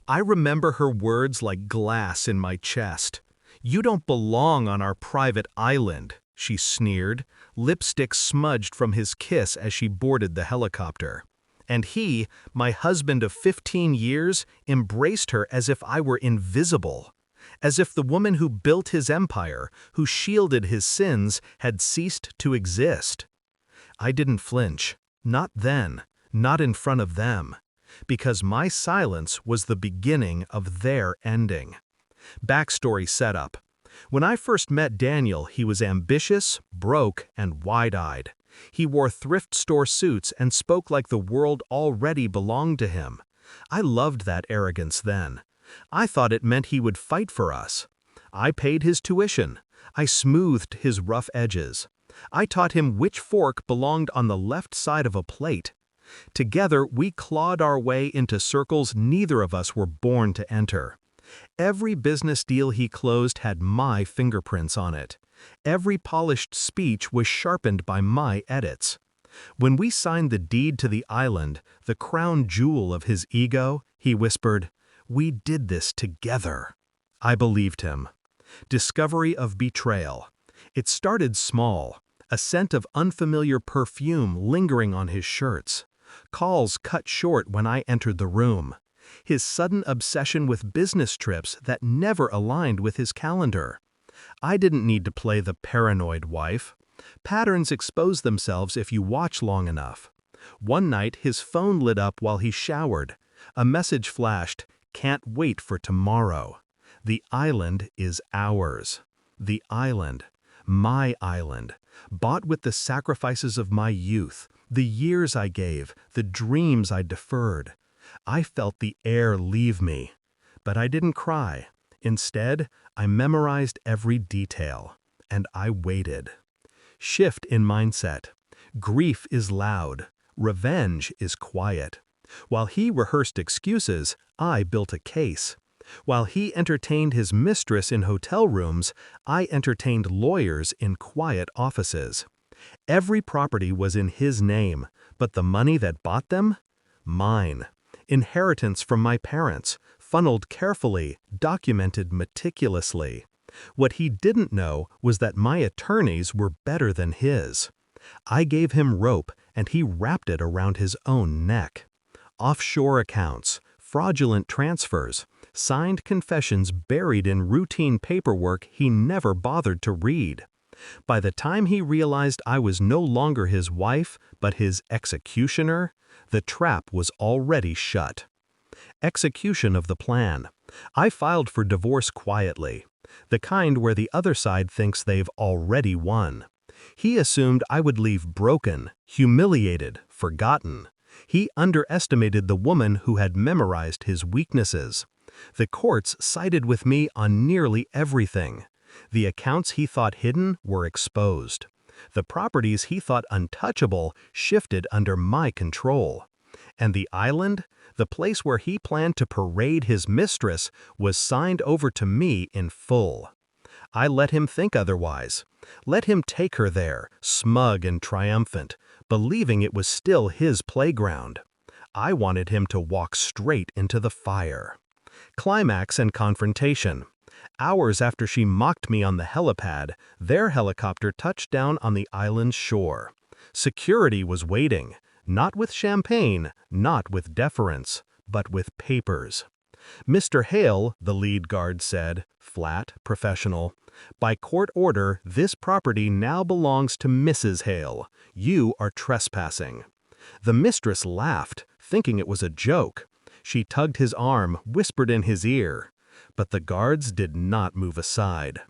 I remember her words like glass in my chest. "You don't belong on our private island," she sneered, lipstick smudged from his kiss as she boarded the helicopter. And he, my husband of 15 years, embraced her as if I were invisible. As if the woman who built his empire, who shielded his sins, had ceased to exist. I didn't flinch. Not then. Not in front of them. Because my silence was the beginning of their ending. Backstory setup. When I first met Daniel, he was ambitious, broke, and wide-eyed. He wore thrift store suits and spoke like the world already belonged to him. I loved that arrogance then. I thought it meant he would fight for us. I paid his tuition. I smoothed his rough edges. I taught him which fork belonged on the left side of a plate. Together, we clawed our way into circles neither of us were born to enter. Every business deal he closed had my fingerprints on it. Every polished speech was sharpened by my edits. When we signed the deed to the island, the crown jewel of his ego, he whispered, "We did this together." I believed him. Discovery of betrayal. It started small, a scent of unfamiliar perfume lingering on his shirts. Calls cut short when I entered the room. His sudden obsession with business trips that never aligned with his calendar. I didn't need to play the paranoid wife. Patterns expose themselves if you watch long enough. One night, his phone lit up while he showered. A message flashed, "Can't wait for tomorrow." The island is ours. The island. My island. Bought with the sacrifices of my youth, the years I gave, the dreams I deferred. I felt the air leave me. But I didn't cry. Instead, I memorized every detail. And I waited. Shift in mindset. Grief is loud. Revenge is quiet. While he rehearsed excuses, I built a case. While he entertained his mistress in hotel rooms, I entertained lawyers in quiet offices. Every property was in his name, but the money that bought them? Mine. Inheritance from my parents, funneled carefully, documented meticulously. What he didn't know was that my attorneys were better than his. I gave him rope, and he wrapped it around his own neck. Offshore accounts, fraudulent transfers, signed confessions buried in routine paperwork he never bothered to read. By the time he realized I was no longer his wife, but his executioner, the trap was already shut. Execution of the plan. I filed for divorce quietly, the kind where the other side thinks they've already won. He assumed I would leave broken, humiliated, forgotten. He underestimated the woman who had memorized his weaknesses. The courts sided with me on nearly everything. The accounts he thought hidden were exposed. The properties he thought untouchable shifted under my control. And the island, the place where he planned to parade his mistress, was signed over to me in full. I let him think otherwise. Let him take her there, smug and triumphant, believing it was still his playground. I wanted him to walk straight into the fire. Climax and confrontation. Hours after she mocked me on the helipad, their helicopter touched down on the island's shore. Security was waiting, not with champagne, not with deference, but with papers. "Mr. Hale," the lead guard said, flat, professional, "by court order, this property now belongs to Mrs. Hale. You are trespassing." The mistress laughed, thinking it was a joke. She tugged his arm, whispered in his ear. But the guards did not move aside.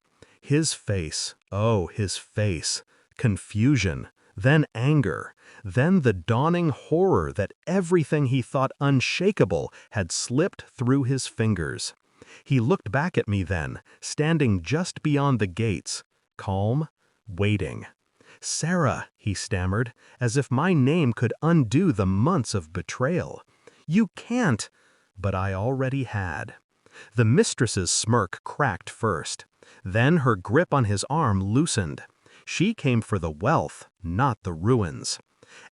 His face, oh, his face. Confusion, then anger, then the dawning horror that everything he thought unshakable had slipped through his fingers. He looked back at me then, standing just beyond the gates, calm, waiting. "Sarah," he stammered, as if my name could undo the months of betrayal. "You can't." But I already had. The mistress's smirk cracked first. Then her grip on his arm loosened. She came for the wealth, not the ruins.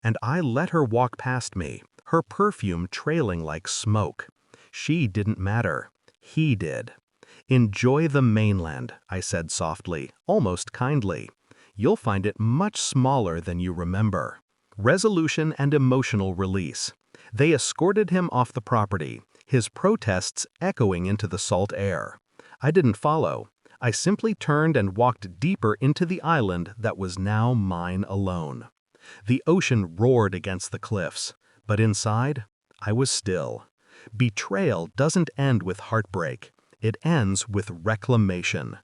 And I let her walk past me, her perfume trailing like smoke. She didn't matter. He did. Enjoy the mainland, I said softly, almost kindly. You'll find it much smaller than you remember. Resolution and emotional release. They escorted him off the property, his protests echoing into the salt air. I didn't follow. I simply turned and walked deeper into the island that was now mine alone. The ocean roared against the cliffs, but inside, I was still. Betrayal doesn't end with heartbreak. It ends with reclamation.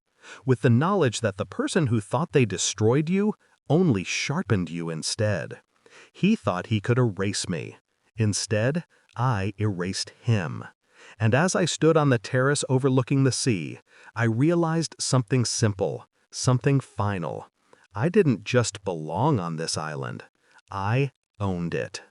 With the knowledge that the person who thought they destroyed you only sharpened you instead. He thought he could erase me. Instead, I erased him. And as I stood on the terrace overlooking the sea, I realized something simple, something final. I didn't just belong on this island. I owned it.